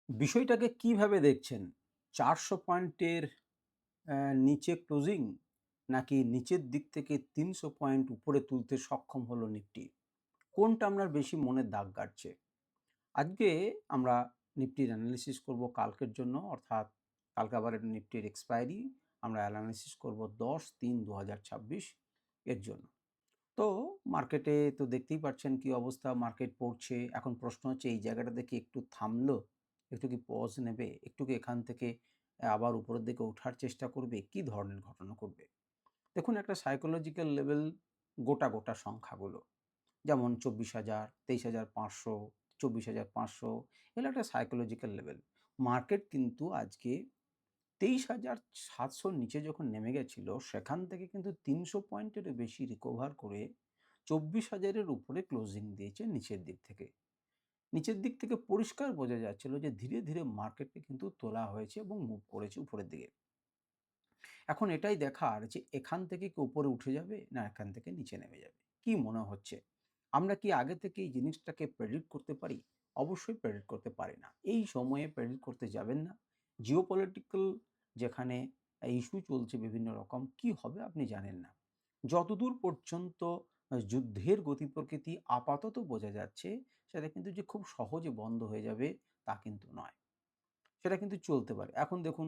বিষয়টাকে কিভাবে দেখছেন? ৪০০ পয়েন্টের নিচে ক্লোজিং নাকি নিচের দিক থেকে ৩০০ পয়েন্ট উপরে তুলতে সক্ষম হলো নিফটি? কোনটা আপনার বেশি মনে দাগ কাটছে? আজকে আমরা নিফটির অ্যানালিসিস করব কালকের জন্য, অর্থাৎ কালকে আবার নিফটির এক্সপায়ারি। আমরা অ্যানালিসিস করব ১০/৩/২০২৬ এর জন্য। তো মার্কেটে তো দেখতেই পাচ্ছেন কি অবস্থা, মার্কেট পড়ছে। এখন প্রশ্ন হচ্ছে এই জায়গাটাতে কি একটু থামলো? একটু কি পজ নেবে? একটু কি এখান থেকে আবার উপরের দিকে ওঠার চেষ্টা করবে? কি ধরনের ঘটনা ঘটবে? দেখুন, একটা সাইকোলজিক্যাল লেভেল গোটা সংখ্যাগুলো। যেমন ২৪,০০০, ২৩,৫০০, ২৪,৫০০, এগুলো একটা সাইকোলজিক্যাল লেভেল। মার্কেট কিন্তু আজকে ২৩,৭০০ র নিচে যখন নেমে গেছিল, সেখান থেকে কিন্তু ৩০০ পয়েন্টেরও বেশি রিকভার করে ২৪,০০০ এর উপরে ক্লোজিং দিয়েছে নিচের দিক থেকে। নিচের দিক থেকে পরিষ্কার বোঝা যাচ্ছিল যে ধীরে মার্কেটকে কিন্তু তোলা হয়েছে এবং মুভ করেছে উপরের দিকে। এখন এটাই দেখার যে এখান থেকে কি উপরে উঠে যাবে না এখান থেকে নিচে নেমে যাবে। কি মনে হচ্ছে? আমরা কি আগে থেকে এই জিনিসটাকে প্রেডিক্ট করতে পারি? অবশ্যই প্রেডিক্ট করতে পারি না। এই সময়ে প্রেডিক্ট করতে যাবেন না। জিওপলিটিক্যাল যেখানে ইস্যু চলছে বিভিন্ন রকম, কি হবে আপনি জানেন না। যতদূর পর্যন্ত যুদ্ধের গতি প্রকৃতি আপাতত বোঝা যাচ্ছে, সেটা কিন্তু যে খুব সহজে বন্ধ হয়ে যাবে তা কিন্তু নয়। সেটা কিন্তু চলতে পারে। এখন দেখুন,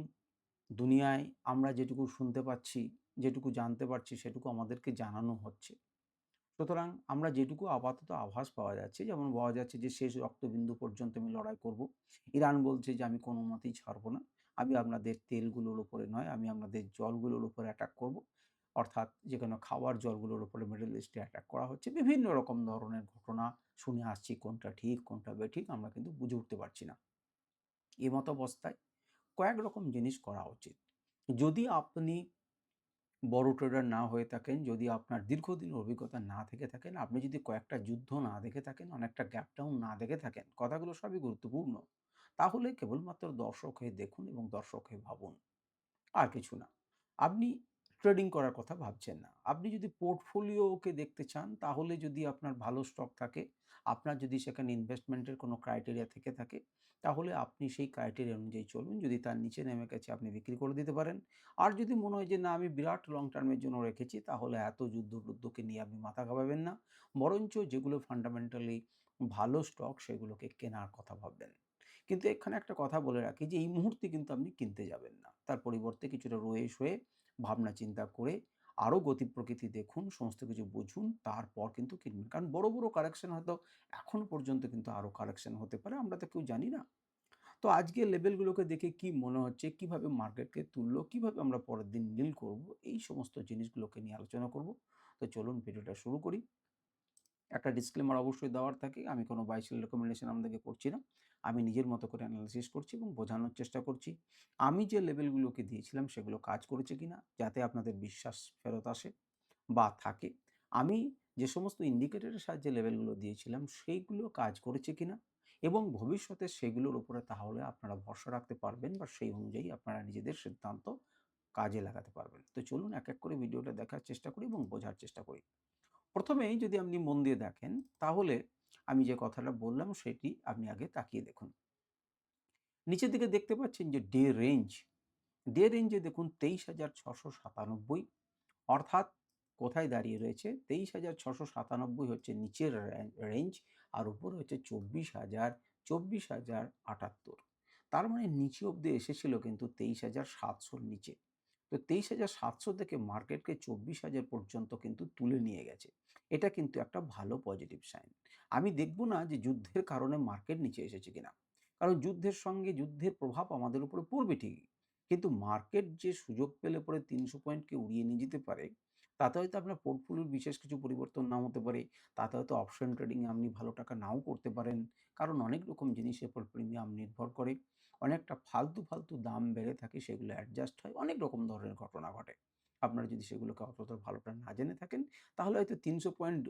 দুনিয়ায় আমরা যেটুকু শুনতে পাচ্ছি, যেটুকু জানতে পারছি সেটুকু আমাদেরকে জানানো হচ্ছে। সুতরাং আমরা যেটুকু আপাতত আভাস পাওয়া যাচ্ছে, যেমন পাওয়া যাচ্ছে যে শেষ রক্তবিন্দু পর্যন্ত আমি লড়াই করব। ইরান বলছে যে আমি কোনো মতেই ছাড়ব না। আমি আপনাদের তেলগুলোর উপরে নয়, আমি আপনাদের জলগুলোর উপরে অ্যাটাক করব। অর্থাৎ যেকোনো খাওয়ার জলগুলোর উপরে মিডল ইস্টে অ্যাটাক করা হচ্ছে। বিভিন্ন রকম ধরনের ঘটনা শুনে আসছি, কোনটা ঠিক কোনটা বেঠিক আমরা কিন্তু বুঝে উঠতে পারছি না। এমত অবস্থায় কয়েক রকম জিনিস করা উচিত। যদি আপনি বড় ট্রেডার না হয়ে থাকেন, যদি আপনার দীর্ঘদিনের অভিজ্ঞতা না থেকে থাকেন, আপনি যদি কয়েকটা যুদ্ধ না দেখে থাকেন, অনেকটা গ্যাপ ডাউন না দেখে থাকেন, কথাগুলো সবই গুরুত্বপূর্ণ। তাহলে কেবলমাত্র দর্শক হয়ে দেখুন এবং দর্শক হয়ে ভাবুন। আর কিছু না। আপনি ট্রেডিং করার কথা ভাবছেন না। আপনি যদি পোর্টফোলিওকে দেখতে চান, তাহলে যদি আপনার ভালো স্টক থাকে, আপনার যদি সেখানে ইনভেস্টমেন্টের কোনো ক্রাইটেরিয়া থেকে থাকে, তাহলে আপনি সেই ক্রাইটেরিয়া অনুযায়ী চলুন। যদি তার নিচে নেমে গেছে আপনি বিক্রি করে দিতে পারেন। আর যদি মনে হয় যে না আমি বিরাট লং টার্মের জন্য রেখেছি, তাহলে এত যুদ্ধ-টুদ্ধকে নিয়ে আপনি মাথা ঘামাবেন না। বরঞ্চ যেগুলো ফান্ডামেন্টালি ভালো স্টক সেগুলোকে কেনার কথা ভাববেন। কিন্তু এখানে একটা কথা বলে রাখি যে এই মুহূর্তে কিন্তু আপনি কিনতে যাবেন না। তার পরিবর্তে কিছুটা রয়ে সয়ে ভাবনা চিন্তা করে আরো গতি প্রকৃতি দেখুন, সমস্ত কিছু বুঝুন, তারপর কিন্তু কিনবেন। কারণ বড় কারেকশন হয়তো এখনো পর্যন্ত কিন্তু আরো কারেকশন হতে পারে। আমরা তো কেউ জানি না। তো আজকে লেভেলগুলোকে দেখে কি মনে হচ্ছে, কিভাবে মার্কেটকে তুললো, কিভাবে আমরা পরের দিন ডিল করব, এই সমস্ত জিনিসগুলোকে নিয়ে আলোচনা করব। তো চলুন ভিডিওটা শুরু করি। একটা ডিসক্লেমার অবশ্যই দেওয়ার থাকে। আমি কোনো বাই সেল রেকমেন্ডেশন আপনাদেরকে করছি না। আমি নিজের মতো করে এনালাইসিস করছি এবং বোঝানোর চেষ্টা করছি। আমি যে লেভেলগুলোকে দিয়েছিলাম সেগুলো কাজ করেছে কিনা, যাতে আপনাদের বিশ্বাস ফেরত আসে বা থাকে। আমি যে সমস্ত ইন্ডিকেটরের সাহায্যে লেভেলগুলো দিয়েছিলাম সেইগুলো কাজ করেছে কিনা এবং ভবিষ্যতে সেগুলোর উপরে তাহলে আপনারা ভরসা রাখতে পারবেন বা সেই অনুযায়ী আপনারা নিজেদের সিদ্ধান্ত কাজে লাগাতে পারবেন। তো চলুন এক করে ভিডিওটা দেখার চেষ্টা করি এবং বোঝার চেষ্টা করি। প্রথমেই যদি আপনি মন দিয়ে দেখেন, তাহলে আমি যে কথাটা বললাম সেটি আপনি আগে তাকিয়ে দেখুন। নিচের দিকে দেখতে পাচ্ছেন যে ডে রেঞ্জে দেখুন ২৩,৬৯৭, অর্থাৎ কোথায় দাঁড়িয়ে রয়েছে? ২৩,৬৯৭ হচ্ছে নিচের রেঞ্জ, আর উপরে হচ্ছে ২৪,০৭৮। তার মানে নিচে অব্দি এসেছিল কিন্তু ২৩,৭০০ র নিচে। তো ২৩,৭০০ থেকে মার্কেটকে ২৪,০০০ পর্যন্ত কিন্তু তুলে নিয়ে গেছে। এটা কিন্তু একটা ভালো পজিটিভ সাইন। আমি দেখব না যে যুদ্ধের কারণে মার্কেট নিচে এসেছে কিনা। কারণ যুদ্ধের প্রভাব আমাদের উপরে পড়বে ঠিকই। কিন্তু মার্কেট যে সুযোগ পেলে পরে ৩০০ পয়েন্টকে উড়িয়ে নিয়ে যেতে পারে, তাতে হয়তো আপনার পোর্টফোলিওর বিশেষ কিছু পরিবর্তন নাও হতে পারে। তাতে হয়তো অপশন ট্রেডিং এ আপনি ভালো টাকা নাও করতে পারেন। কারণ অনেক রকম জিনিসের উপর প্রিমিয়াম নির্ভর করে। অনেকটা ফালতু দাম বেড়ে থাকে, সেগুলো অ্যাডজাস্ট হয়। অনেক রকম ধরনের ঘটনা ঘটে। আপনারা যদি সেগুলোকে অতটা ভালোটা না জেনে থাকেন, তাহলে হয়তো ৩০০ পয়েন্ট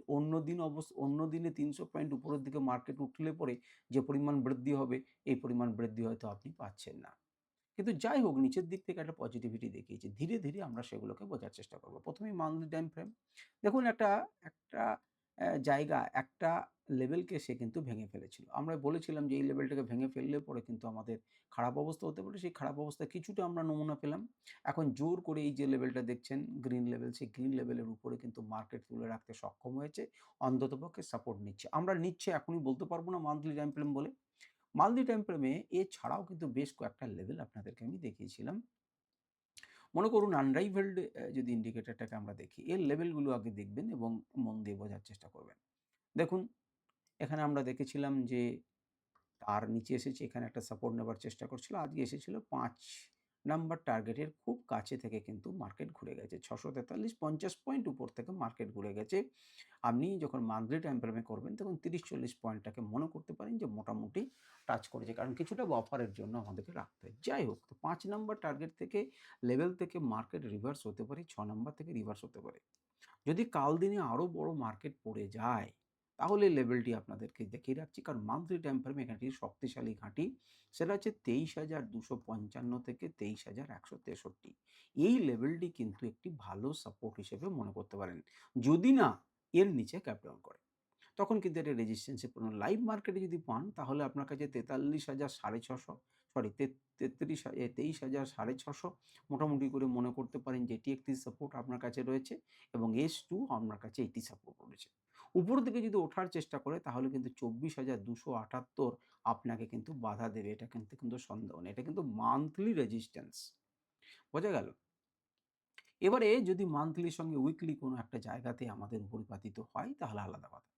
অন্য দিনে ৩০০ পয়েন্ট উপরের দিকে মার্কেট উঠলে পরে যে পরিমাণ বৃদ্ধি হবে, এই পরিমাণ বৃদ্ধি হয়তো আপনি পাচ্ছেন না। কিন্তু যাই হোক, নিচের দিক থেকে একটা পজিটিভিটি দেখিয়েছে। ধীরে আমরা সেগুলোকে বোঝার চেষ্টা করব। ১ম এই মান্থলি টাইম ফ্রেম। দেখুন, একটা জায়গা একটা লেভেলকে সে কিন্তু ভেঙে ফেলেছিল। আমরা বলেছিলাম যে এই লেভেলটাকে ভেঙে ফেললে পরে কিন্তু আমাদের খারাপ অবস্থা হতে পারে। সেই খারাপ অবস্থায় কিছুটা আমরা নমুনা পেলাম। এখন জোর করে এই যে লেভেলটা দেখছেন গ্রিন লেভেল, সেই গ্রিন লেভেলের উপরে কিন্তু মার্কেট তুলে রাখতে সক্ষম হয়েছে। অন্ততপক্ষে সাপোর্ট নিচ্ছে। আমরা নিচ্ছে এখনই বলতে পারব না মান্থলি টাইম ফ্রেম বলে। মান্থলি টাইম ফ্রেমে এছাড়াও কিন্তু বেশ কয়েকটা লেভেল আপনাদেরকে আমি দেখিয়েছিলাম। মনে করুন আনরাইভেলড যদি ইন্ডিকেটরটাকে আমরা দেখি, এর লেভেলগুলো আগে দেখবেন এবং মন দিয়ে বোঝার চেষ্টা করবেন। দেখুন, এখানে আমরা দেখেছিলাম যে তার নিচে এসেছে, এখানে একটা সাপোর্ট নেবার চেষ্টা করছিল। আজকে এসেছিল ৫ নাম্বার টার্গেটের খুব কাছে থেকে কিন্তু মার্কেট ঘুরে গেছে। ৬৪৩-৫০ পয়েন্ট উপর থেকে মার্কেট ঘুরে গেছে। আপনি যখন মান্থলি টাইম ফ্রেমে করবেন তখন ৩০-৪০ পয়েন্টটাকে মনে করতে পারেন যে মোটামুটি টাচ করেছে। কারণ কিছুটা বাফারের জন্য আমাদেরকে রাখতে হয়। যাই হোক, তো ৫ নাম্বার টার্গেট থেকে লেভেল থেকে মার্কেট রিভার্স হতে পারে, ৬ নাম্বার থেকে রিভার্স হতে পারে। যদি কাল দিনে আরো বড় মার্কেট পড়ে যায়, তাহলে লেভেলটি আপনাদেরকে দেখিয়ে রাখছি। কারণ মান্থলি টাইম ফ্রেমে এখানে একটি শক্তিশালী ঘাঁটি, সেটা হচ্ছে ২৩,২৫৫ থেকে ২৩,১৬৩। এই লেভেলটি কিন্তু একটি ভালো সাপোর্ট হিসেবে মনে করতে পারেন। যদি না এর নিচে ক্যাপ ডাউন করে। তখন কিন্তু এটা রেজিস্ট্যান্সে পড়ুন। লাইভ মার্কেটে যদি পান তাহলে আপনার কাছে ৪৩,৬৫০ সরি ২৩,৬৫০ মোটামুটি করে মনে করতে পারেন যে এটি একটি সাপোর্ট আপনার কাছে রয়েছে এবং S2 আপনার কাছে এটি সাপোর্ট রয়েছে। উপরের দিকে যদি ওঠার চেষ্টা করে তাহলে কিন্তু ২৪,২৭৮ আপনাকে কিন্তু বাধা দেবে। এটা কিন্তু সন্দেহ নেই। এটা কিন্তু মান্থলি রেজিস্ট্যান্স। বোঝা গেল? এবারে যদি মান্থলির সঙ্গে উইকলি কোনো একটা জায়গাতে আমাদের উপর পতিত হয় তাহলে আলাদা কথা।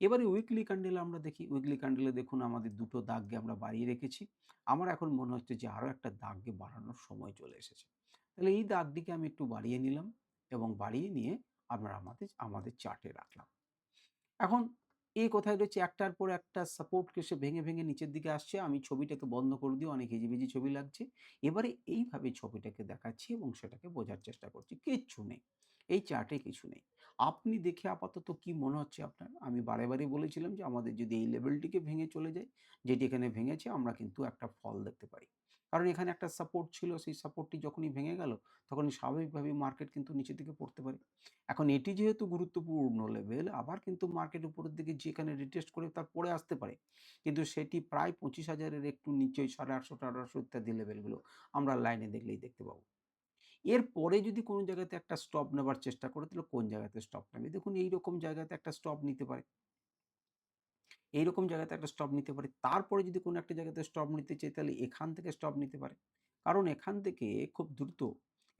এবারে উইকলি ক্যান্ডেল আমরা দেখি। উইকলি ক্যান্ডেলে দেখুন আমাদের দুটো দাগকে আমরা বাড়িয়ে রেখেছি। আমার এখন মনে হচ্ছে যে আরো একটা দাগকে বাড়ানোর সময় চলে এসেছে। তাহলে এই দাগটিকে আমি একটু বাড়িয়ে নিলাম এবং বাড়িয়ে নিয়ে আমরা আমাদের চার্টে রাখলাম। এখন কোথায় রয়েছে, একটার পর একটা সাপোর্টকে সে ভেঙে নিচের দিকে আসছে। আমি ছবিটাকে বন্ধ করে দিয়ে অনেক হিজিবিজি ছবি লাগছে। এবারে এইভাবে ছবিটাকে দেখাচ্ছি এবং সেটাকে বোঝার চেষ্টা করছি। কিচ্ছু নেই। এই চার্টে কিছু নেই। আপনি দেখে আপাতত কি মনে হচ্ছে আপনার? আমি বারে বলেছিলাম যে আমাদের যদি এই লেভেলটিকে ভেঙে চলে যায়, যেটি এখানে ভেঙেছে আমরা কিন্তু একটা ফল দেখতে পারি। কারণ এখানে একটা সাপোর্ট ছিল, সেই সাপোর্টটি যখনই ভেঙে গেল তখনই স্বাভাবিকভাবেই মার্কেট কিন্তু নিচের দিকে পড়তে পারে। এখন এটি যেহেতু গুরুত্বপূর্ণ লেভেল, আবার কিন্তু মার্কেট উপরের দিকে যেখানে রিটেস্ট করে তার পরে আসতে পারে। কিন্তু সেটি প্রায় ২৫,০০০ এর একটু নিচে, ৮৫০, ৮৫০ ইত্যাদি লেভেলগুলো আমরা লাইনে দেখলেই দেখতে পাবো। এরপরে যদি কোনো জায়গাতে একটা স্টপ নেবার চেষ্টা করে তাহলে কোন জায়গাতে স্টপ নেবে? দেখুন এইরকম জায়গাতে একটা স্টপ নিতে পারে। এইরকম জায়গাতে একটা স্টপ নিতে পারে। তারপরে যদি কোনো একটা জায়গাতে স্টপ নিতে চাই তাহলে এখান থেকে স্টপ নিতে পারে। কারণ এখান থেকে খুব দ্রুত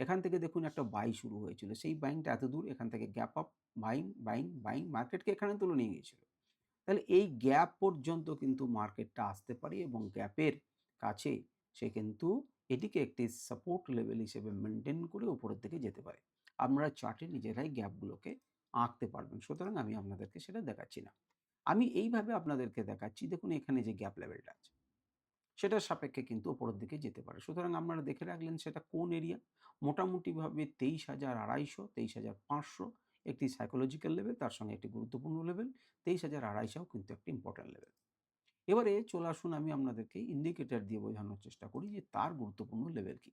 এখান থেকে দেখুন একটা বাই শুরু হয়েছিল। সেই বাইংটা এতদূর, এখান থেকে গ্যাপ আপ, বাইং মার্কেটকে এখানে তুলে নিয়ে গিয়েছিল। তাহলে এই গ্যাপ পর্যন্ত কিন্তু মার্কেটটা আসতে পারে এবং গ্যাপের কাছে সে কিন্তু এটিকে একটি সাপোর্ট লেভেল হিসেবে মেইনটেইন করে উপরের দিকে যেতে পারে। আপনারা চার্টে নিজেরাই গ্যাপগুলোকে আঁকতে পারবেন। সুতরাং আমি আপনাদেরকে সেটা দেখাচ্ছি না। আমি এইভাবে আপনাদেরকে দেখাচ্ছি, দেখুন এখানে যে গ্যাপ লেভেলটা আছে সেটার সাপেক্ষে কিন্তু উপরের দিকে যেতে পারে। সুতরাং আপনারা দেখে রাখলেন সেটা কোন এরিয়া। মোটামুটিভাবে ২৩,২৫০, ২৩,৫০০ একটি সাইকোলজিক্যাল লেভেল, তার সঙ্গে একটি গুরুত্বপূর্ণ লেভেল। ২৩,২৫০ কিন্তু একটি ইম্পোর্টেন্ট লেভেল। এবারে চলে আসুন আমি আপনাদেরকে ইন্ডিকেটর দিয়ে বোঝানোর চেষ্টা করি যে তার গুরুত্বপূর্ণ লেভেল কি।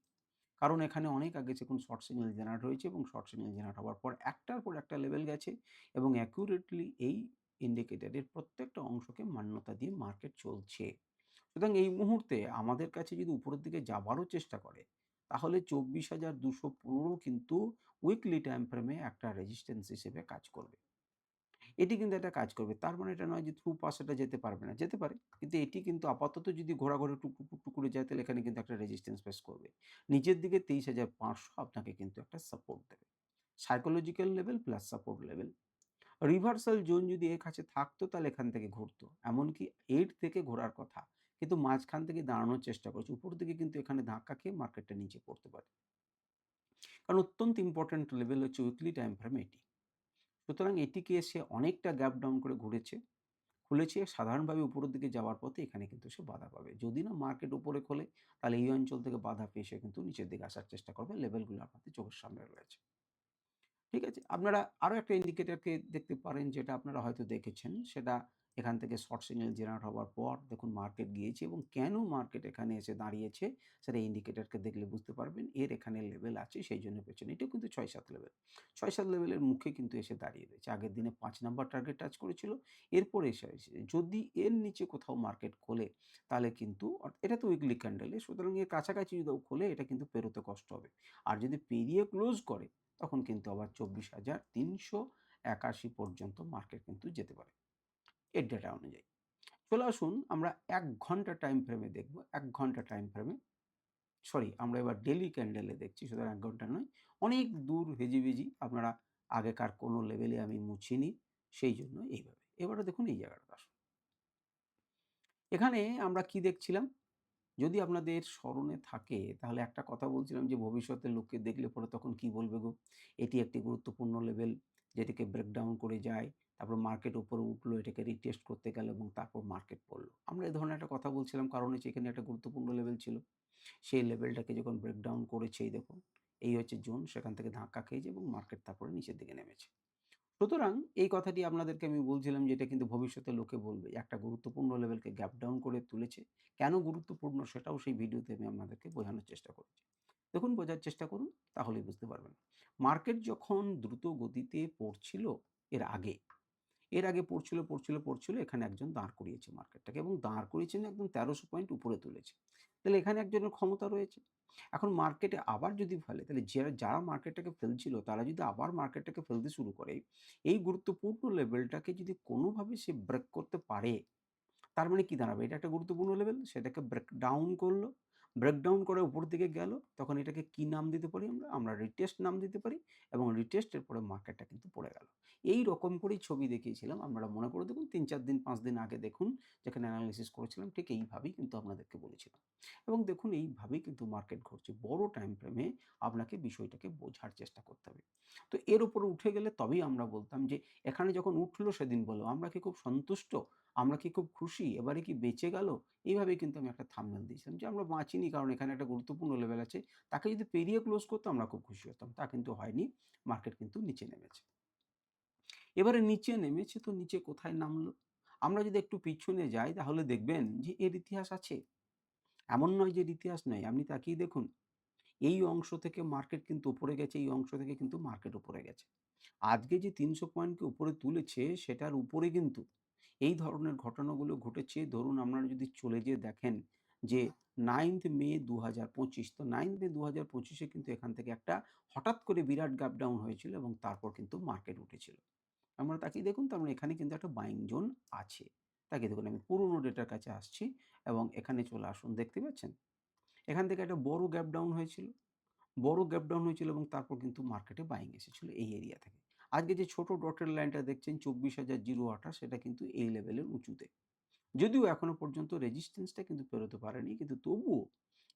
কারণ এখানে অনেক আগে দেখুন শর্ট সিগন্যাল জেনারেট হয়েছে এবং শর্ট সিগন্যাল জেনারেট হওয়ার পর একটার পর একটা লেভেল গেছে এবং অ্যাকুরেটলি এই ইন্ডিকেটরের প্রত্যেকটা অংশকে মান্যতা দিয়ে মার্কেট চলছে। সুতরাং এই মুহূর্তে আমাদের কাছে যদি উপরের দিকে যাবারও চেষ্টা করে তাহলে ২৪,২১৫ কিন্তু উইকলি টাইম ফ্রেমে একটা রেজিস্ট্যান্স হিসেবে কাজ করবে। এটি কিন্তু একটা কাজ করবে। তার মানে এটা নয় যে থ্রু পাস এটা যেতে পারবে না। যেতে পারে। কিন্তু এটি কিন্তু আপাতত যদি ঘোরাঘুরি টুকটুক করে যায় তাহলে এখানে কিন্তু একটা রেজিস্ট্যান্স ফেস করবে। নিচের দিকে ২৩,৫০০ আপনাকে কিন্তু একটা সাপোর্ট দেবে। Psychological level plus support level. Reversal zone যদি এর কাছে থাকতো তাহলে এখান থেকে ঘুরতো। এমনকি ৮ থেকে ঘোরার কথা। কিন্তু মাঝখান থেকে দাঁড়ানোর চেষ্টা করেছে। উপরের দিকে কিন্তু এখানে ধাক্কা খেয়ে মার্কেটটা নিচে পড়তে পারে। কারণ অত্যন্ত ইম্পোর্টেন্ট লেভেল হচ্ছে উইকলি টাইম ফ্রেম এটি। সুতরাং এটিকে সে অনেকটা গ্যাপ ডাউন করে ঘুরেছে। খুলেছে সাধারণভাবে উপরের দিকে যাওয়ার পথে এখানে কিন্তু সে বাধা পাবে। যদি না মার্কেট উপরে খোলে তাহলে এই অঞ্চল থেকে বাধা পেয়ে সে কিন্তু নিচের দিকে আসার চেষ্টা করবে। লেভেলগুলো আপনাদের চোখের সামনে রয়েছে। ঠিক আছে? আপনারা আরো একটা ইন্ডিকেটরকে দেখতে পারেন যেটা আপনারা হয়তো দেখেছেন। সেটা এখান থেকে শর্ট সিগন্যাল জেনারেট হওয়ার পর দেখুন মার্কেট গিয়েছে এবং কেন মার্কেট এখানে এসে দাঁড়িয়েছে সেটা ইন্ডিকেটরকে দেখলে বুঝতে পারবেন। এর এখানে লেভেল আছে সেই জন্য পেছনে। এটাও কিন্তু ৬-৭ লেভেল। ৬-৭ লেভেলের মুখে কিন্তু এসে দাঁড়িয়ে রয়েছে। আগের দিনে ৫ নাম্বার টার্গেট টাচ করেছিল। এরপরে এসে যদি এর নিচে কোথাও মার্কেট খোলে তাহলে কিন্তু এটা তো উইকলি ক্যান্ডেলে, সুতরাং এর কাছাকাছি যদি খোলে এটা কিন্তু পেরোতে কষ্ট হবে। আর যদি পেরিয়ে ক্লোজ করে তখন কিন্তু আবার ২৪,৩৮১ পর্যন্ত মার্কেট কিন্তু যেতে পারে এর ডেটা অনুযায়ী। চলে আসুন আমরা ১ ঘন্টা টাইম ফ্রেমে দেখব। ১ ঘন্টা টাইম ফ্রেমে আমরা এবার ডেইলি ক্যান্ডেলে দেখছি, সুতরাং ১ ঘন্টা নয়। অনেক দূর হেজিবিজি, আপনারা আগেকার কোনো লেভেলে আমি মুছিনি, সেই জন্য এইভাবে। এবারে দেখুন এই জায়গাটাতে আসুন। এখানে আমরা কি দেখছিলাম? যদি আপনাদের স্মরণে থাকে তাহলে একটা কথা বলছিলাম যে ভবিষ্যতের লোককে দেখলে পরে তখন কি বলবে গো? এটি একটি গুরুত্বপূর্ণ লেভেল যেটাকে ব্রেকডাউন করে যায়। তারপর মার্কেট উপরে উঠলো, এটাকে রিটেস্ট করতে গেল এবং তারপর মার্কেট পড়ল। আমরা এ ধরনের একটা কথা বলছিলাম কারণ হচ্ছে এখানে একটা গুরুত্বপূর্ণ লেভেল ছিল। সেই লেভেলটাকে যখন ব্রেকডাউন করেছে এই দেখুন, এই হচ্ছে জোন, সেখান থেকে ধাক্কা খেয়েছে এবং মার্কেট তারপরে নিচের দিকে নেমেছে। সুতরাং এই কথাটি আপনাদেরকে আমি বলছিলাম যে এটা কিন্তু ভবিষ্যতে লোকে বলবে একটা গুরুত্বপূর্ণ লেভেলকে গ্যাপ ডাউন করে তুলেছে। কেন গুরুত্বপূর্ণ সেটাও সেই ভিডিওতে আমি আপনাদেরকে বোঝানোর চেষ্টা করেছি। দেখুন বোঝার চেষ্টা করুন, তাহলেই বুঝতে পারবেন। মার্কেট যখন দ্রুত গতিতে পড়ছিল এর আগে, পড়ছিল এখানে একজন দাঁড় করিয়েছে মার্কেটটাকে এবং দাঁড় করিয়েছেন একদম ১৩০০ পয়েন্ট উপরে তুলেছে। তাহলে এখানে একজনের ক্ষমতা রয়েছে। এখন মার্কেটে আবার যদি ফেলে তাহলে যারা মার্কেটটাকে ফেলছিল তারা যদি আবার মার্কেটটাকে ফেলতে শুরু করে, এই গুরুত্বপূর্ণ লেভেলটাকে যদি কোনোভাবে সে ব্রেক করতে পারে, তার মানে কি দাঁড়াবে? এটা একটা গুরুত্বপূর্ণ লেভেল, সেটাকে ব্রেকডাউন করলো। ব্রেকডাউন করে উপরের দিকে গেল, তখন এটাকে কি নাম দিতে পারি আমরা? আমরা রিটেস্ট নাম দিতে পারি এবং রিটেস্টের পরে মার্কেটটা কিন্তু পড়ে গেল। এই রকম করেই ছবি দেখিয়েছিলাম। আপনারা মনে করে দেখুন ৩-৪ দিন ৫ দিন আগে দেখুন যেখানে এনালাইসিস করেছিলাম ঠিক এইভাবেই কিন্তু আপনাদেরকে বলেছিলাম। এবং দেখুন এইভাবেই কিন্তু মার্কেট ঘুরছে। বড় টাইম ফ্রেমে আপনাকে বিষয়টাকে বোঝার চেষ্টা করতে হবে। তো এর উপরে উঠে গেলে তবেই আমরা বলতাম যে এখানে যখন উঠলো সেদিন বললো, আমরা কি খুব সন্তুষ্ট? আমরা কি খুব খুশি? এবারে কি বেঁচে গেল? এইভাবেই কিন্তু আমি একটা থাম্বনেল দিয়েছিলাম যে আমরা বাঁচিনি কারণ এখানে একটা গুরুত্বপূর্ণ লেভেল আছে। তাকে যদি পেরিয়ে ক্লোজ করতো আমরা খুব খুশি হতাম। তা কিন্তু হয়নি। মার্কেট কিন্তু নিচে নেমেছে। এবারে নিচে নেমেছে তো নিচে কোথায় নামলো? আমরা যদি একটু পিছনে যাই তাহলে দেখবেন যে এর ইতিহাস আছে। এমন নয় যে এর ইতিহাস নেই। আপনি তাকিয়ে দেখুন। এই অংশ থেকে মার্কেট কিন্তু উপরে গেছে, এই অংশ থেকে কিন্তু মার্কেট উপরে গেছে। আজকে যে ৩০০ পয়েন্টকে উপরে তুলেছে সেটার উপরে কিন্তু এই ধরনের ঘটনাগুলো ঘটেছে। ধরুন আপনারা যদি চলে যেয়ে দেখেন যে 9th মে ২০২৫, তো 9th মে ২০২৫ এ কিন্তু এখান থেকে একটা হঠাৎ করে বিরাট গ্যাপ ডাউন হয়েছিল এবং তারপর কিন্তু মার্কেট উঠেছিল। আমরা তাকিয়ে দেখুন তার মানে এখানে কিন্তু একটা বাইং জোন আছে। তাকিয়ে দেখুন আমি পুরনো ডেটার কাছে আসছি এবং এখানে চলে আসুন, দেখতে পাচ্ছেন? এখান থেকে একটা বড় গ্যাপ ডাউন হয়েছিল। বড় গ্যাপ ডাউন হয়েছিল এবং তারপর কিন্তু মার্কেটে বাইং এসেছিল এই এরিয়া থেকে। আজকে যে ছোট ডটেড লাইনটা দেখছেন ২৪,০২৮ সেটা কিন্তু এই লেভেলের উঁচুতে। যদিও এখনো পর্যন্ত রেজিস্ট্যান্সটা কিন্তু পেরোতে পারেনি, কিন্তু তবুও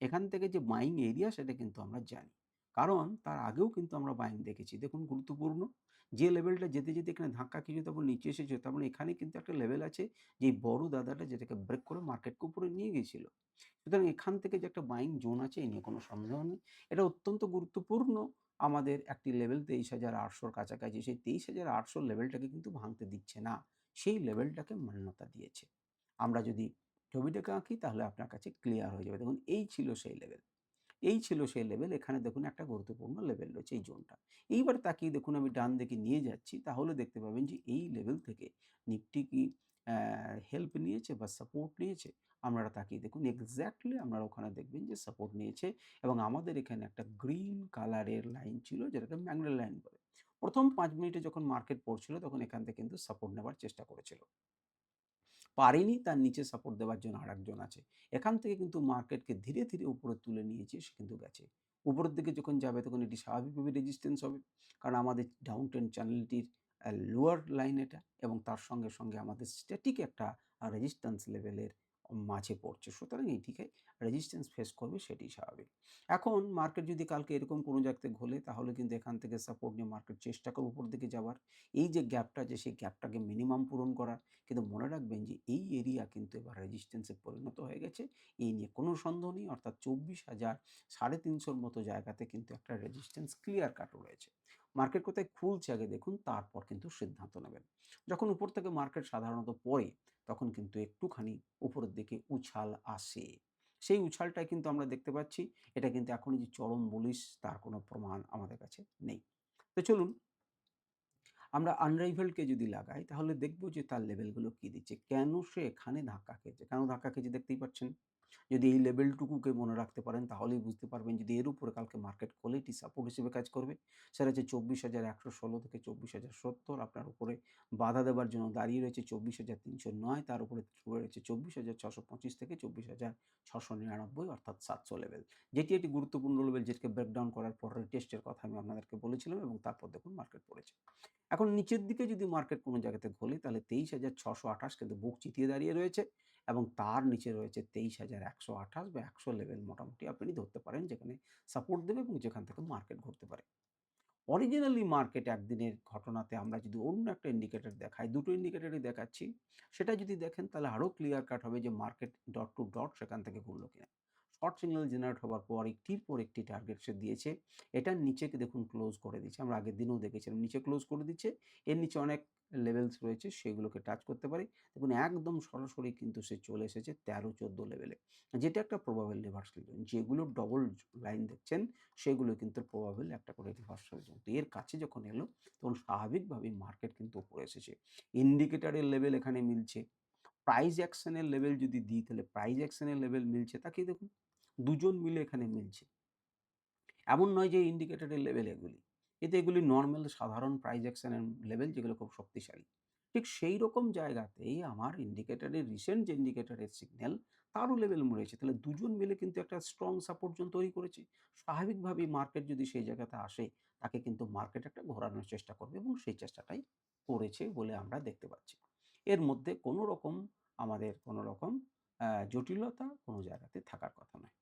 এখান থেকে যে বাইং এরিয়া সেটা কিন্তু আমরা জানি। কারণ তার আগেও কিন্তু আমরা বাইং দেখেছি। দেখুন গুরুত্বপূর্ণ যে লেভেলটা যেতে এখানে ধাক্কা খেয়ে তারপর নিচে এসেছে, তার মানে এখানে কিন্তু একটা লেভেল আছে যে এই বড় দাদাটা যেটাকে ব্রেক করে মার্কেটকে উপরে নিয়ে গিয়েছিল। সুতরাং এখান থেকে যে একটা বাইং জোন আছে এই নিয়ে কোনো সন্দেহ নেই। এটা অত্যন্ত গুরুত্বপূর্ণ আমাদের একটি লেভেল ২৩,৮০০ র কাছাকাছি। সেই ২৩,৮০০ লেভেলটাকে কিন্তু ভাঙতে দিচ্ছে না। সেই লেভেলটাকে মান্যতা দিয়েছে। আমরা যদি ছবিটাকে আঁকি তাহলে আপনার কাছে ক্লিয়ার হয়ে যাবে। দেখুন এই ছিল সেই লেভেল। এই ছিল সেই লেভেল। এখানে দেখুন একটা গুরুত্বপূর্ণ লেভেল রয়েছে এই জোনটা। এইবার তাকিয়ে দেখুন আমি ডান দিকে নিয়ে যাচ্ছি তাহলে দেখতে পাবেন যে এই লেভেল থেকে নিফটি কি হেল্প নিয়েছে বা সাপোর্ট নিয়েছে? আপনারা তাকিয়ে দেখুন এক্সাক্টলি আপনারা ওখানে দেখবেন যে সাপোর্ট নিয়েছে এবং আমাদের এখানে একটা গ্রিন কালারের লাইন ছিল যেটাকে ম্যাগনেট লাইন বলে। ১ম ৫ মিনিটে যখন মার্কেট পড়ছিল তখন এখান থেকে কিন্তু সাপোর্ট নেবার চেষ্টা করেছিল। পারেনি, তার নিচে সাপোর্ট দেওয়ার জন্য আরেকজন আছে। এখান থেকে কিন্তু মার্কেটকে ধীরে উপরে তুলে নিয়েছে, সে কিন্তু গেছে। উপরের দিকে যখন যাবে তখন এটি স্বাভাবিকভাবে রেজিস্ট্যান্স হবে। কারণ আমাদের ডাউন ট্রেন্ড চ্যানেলটির লোয়ার লাইন এটা এবং তার সঙ্গে আমাদের স্ট্যাটিক একটা রেজিস্ট্যান্স লেভেলের মাঝে পড়ছে। সুতরাং এটিকে রেজিস্ট্যান্স ফেস করবে সেটিই স্বাভাবিক। এখন মার্কেট যদি কালকে এরকম কোনো জায়গাতে ঘোলে তাহলে কিন্তু এখান থেকে সাপোর্ট নিয়ে মার্কেট চেষ্টা করবে উপরের দিকে যাওয়ার। এই যে গ্যাপটা আছে সেই গ্যাপটাকে মিনিমাম পূরণ করার। কিন্তু মনে রাখবেন যে এই এরিয়া কিন্তু এবার রেজিস্ট্যান্সে পরিণত হয়ে গেছে। এই নিয়ে কোনো সন্দেহ নেই। অর্থাৎ ২৪,০০০ ৩৫০ মতো জায়গাতে কিন্তু একটা রেজিস্ট্যান্স ক্লিয়ার কাট রয়েছে। মার্কেট কোথায় খুলছে আগে দেখুন, তারপর কিন্তু সিদ্ধান্ত নেবেন। যখন উপর থেকে মার্কেট সাধারণত পড়ে, তখন কিন্তু একটুখানি উপরের দিকে উছাল আসে। সেই উছালটাই কিন্তু আমরা দেখতে পাচ্ছি। এটা কিন্তু এখনই যে চরম বুলিশ তার কোনো প্রমাণ আমাদের কাছে নেই। তো চলুন আমরা আনরাইভেলকে যদি লাগাই, তাহলে দেখব যে তার লেভেলগুলো কি দিচ্ছে। কেন সে এখানে ধাক্কা খেয়েছে? কেন ধাক্কা খেয়েছে দেখতেই পাচ্ছেন। যদি এই লেভেলটুকুকে মনে রাখতে পারেন, তাহলেই বুঝতে পারবেন যদি এর উপরে কালকে মার্কেট খোলে এটি সাপোর্ট হিসেবে কাজ করবে। সেটা হচ্ছে ২৪,১১৬ থেকে ২৪,০৭০। আপনার উপরে বাধা দেবার জন্য দাঁড়িয়ে রয়েছে ২৪,৩০৯। তার উপরে রয়েছে ২৪,৬২৫ থেকে ২৪,৬৯৯ অর্থাৎ ৭০০ লেভেল। যেটি একটি গুরুত্বপূর্ণ লেভেল, যেটাকে ব্রেকডাউন করার পর টেস্টের কথা আমি আপনাদেরকে বলেছিলাম এবং তারপর দেখুন মার্কেট পড়েছে। এখন নিচের দিকে যদি মার্কেট কোনো জায়গাতে খোলে, তাহলে ২৩,৬২৮ কিন্তু বুক চিতিয়ে দাঁড়িয়ে রয়েছে এবং তার নিচে রয়েছে ২৩,১২৮ বা ১০০ লেভেল, মোটামুটি আপনি ধরতে পারেন, যেখানে সাপোর্ট দেবে এবং যেখান থেকে মার্কেট ঘুরতে পারে। অরিজিনালি মার্কেট একদিনের ঘটনাতে আমরা যদি অন্য একটা ইন্ডিকেটর দেখাই, দুটো ইন্ডিকেটরই দেখাচ্ছি, সেটা যদি দেখেন তাহলে আরো ক্লিয়ার কাট হবে যে মার্কেট ডট টু ডট সেখান থেকে ঘুরলো কিনা। শর্ট সিগন্যাল জেনারেট হওয়ার পর একটির পর একটি টার্গেট সে দিয়েছে। এটার নিচেকে দেখুন ক্লোজ করে দিচ্ছে। আমরা আগের দিনেও দেখেছিলাম নিচে ক্লোজ করে দিচ্ছে। এর নিচে অনেক লেভেলস রয়েছে, সেগুলোকে টাচ করতে পারে। দেখুন একদম সরাসরি কিন্তু সে চলে এসেছে ১৩-১৪ লেভেলে। যেটা একটা প্রবাবল রিভার্সাল জোন। যেগুলো ডবল লাইন দেখছেন, সেগুলো কিন্তু প্রবাবল একটা করে রিভার্সাল জোন। তো এর কাছে যখন এলো, তখন স্বাভাবিকভাবেই মার্কেট কিন্তু উপরে এসেছে। ইন্ডিকেটরের লেভেল এখানে মিলছে। প্রাইস অ্যাকশন এর লেভেল যদি দিই, তাহলে প্রাইস অ্যাকশন এর লেভেল মিলছে। তাকিয়ে দেখুন, দুজন মিলে এখানে মিলছে। এমন নয় যে ইন্ডিকেটরের লেভেল এগুলি। কিন্তু এগুলি নরমাল সাধারণ প্রাইস অ্যাকশন এর লেভেল, যেগুলো খুব শক্তিশালী। ঠিক সেই রকম জায়গাতেই আমার ইন্ডিকেটরের রিসেন্ট যে ইন্ডিকেটরের সিগন্যাল, তারও লেভেল রয়েছে। তাহলে দুজন মিলে কিন্তু একটা স্ট্রং সাপোর্ট জোন তৈরি করেছে। স্বাভাবিকভাবেই মার্কেট যদি সেই জায়গাতে আসে, তাকে কিন্তু মার্কেট একটা ঘোরানোর চেষ্টা করবে এবং সেই চেষ্টাটাই করেছে বলে আমরা দেখতে পাচ্ছি। এর মধ্যে কোনো রকম আমাদের কোনো রকম জটিলতা কোনো জায়গাতে থাকার কথা নয়।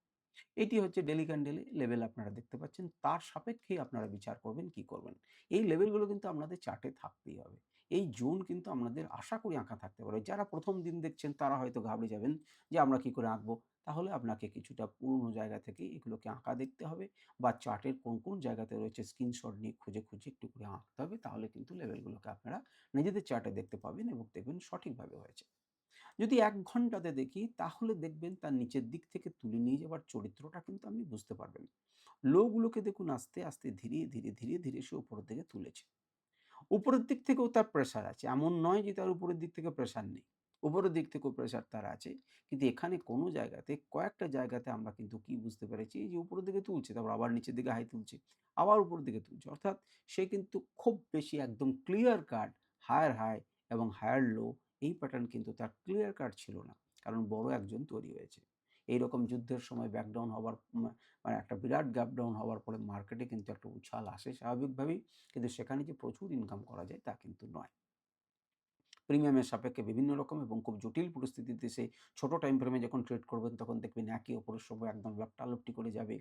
এটি হচ্ছে ডেইলি ক্যান্ডেলে লেভেল আপনারা দেখতে পাচ্ছেন। তার সাপেক্ষেই আপনারা বিচার করবেন কি করবেন। এই লেভেলগুলো কিন্তু আপনাদের চার্টে থাকতেই হবে। এই জোন কিন্তু আপনাদের আশা করি আঁকা থাকতে পারে। যারা ১ম দিন দেখছেন তারা হয়তো ঘাবড়ে যাবেন যে আমরা কি করে আঁকবো? তাহলে আপনাকে কিছুটা পুরনো জায়গা থেকে এগুলোকে আঁকা দেখতে হবে বা চার্টের কোন জায়গাতে রয়েছে স্ক্রিনশট নিয়ে খুঁজে একটু করে আঁকতে হবে। তাহলে কিন্তু লেভেলগুলোকে আপনারা নিজেদের চার্টে দেখতে পাবেন এবং দেখবেন সঠিকভাবে হয়েছে। যদি ১ ঘন্টাতে দেখি, তাহলে দেখবেন তার নিচের দিক থেকে তুলে নিয়ে যাবার চরিত্রটা কিন্তু আপনি বুঝতে পারবেন। লো গুলোকে দেখুন আস্তে ধীরে সে উপরের দিকে তুলেছে। উপরের দিক থেকেও তার প্রেশার আছে। এমন নয় যে তার উপরের দিক থেকে প্রেশার নেই। উপরের দিক থেকেও প্রেশার তার আছে। কিন্তু এখানে কোনো জায়গাতে কয়েকটা জায়গাতে আমরা কিন্তু কি বুঝতে পেরেছি যে উপরের দিকে তুলছে, তারপর আবার নিচের দিকে হাই তুলছে, আবার উপরের দিকে তুলছে। অর্থাৎ সে কিন্তু খুব বেশি একদম ক্লিয়ার কাট হায়ার হাই এবং হায়ার লো, এই প্যাটার্ন কিন্তু তার ক্লিয়ার কাট ছিল না। কারণ বড় একজন তৈরি হয়েছে। এইরকম যুদ্ধের সময় ব্যাকডাউন হবার মানে একটা বিরাট গ্যাপ ডাউন হওয়ার পরে মার্কেটে কিন্তু একটা উছাল আসে স্বাভাবিকভাবেই। কিন্তু সেখানে যে প্রচুর ইনকাম করা যায় তা কিন্তু নয়। প্রিমিয়ামের সাপেক্ষে বিভিন্ন রকম এবং খুব জটিল পরিস্থিতিতে সে ছোট টাইম ফ্রেমে যখন ট্রেড করবেন, তখন দেখবেন একে অপরের সঙ্গে একদম লাপটালপটি করে যাবে।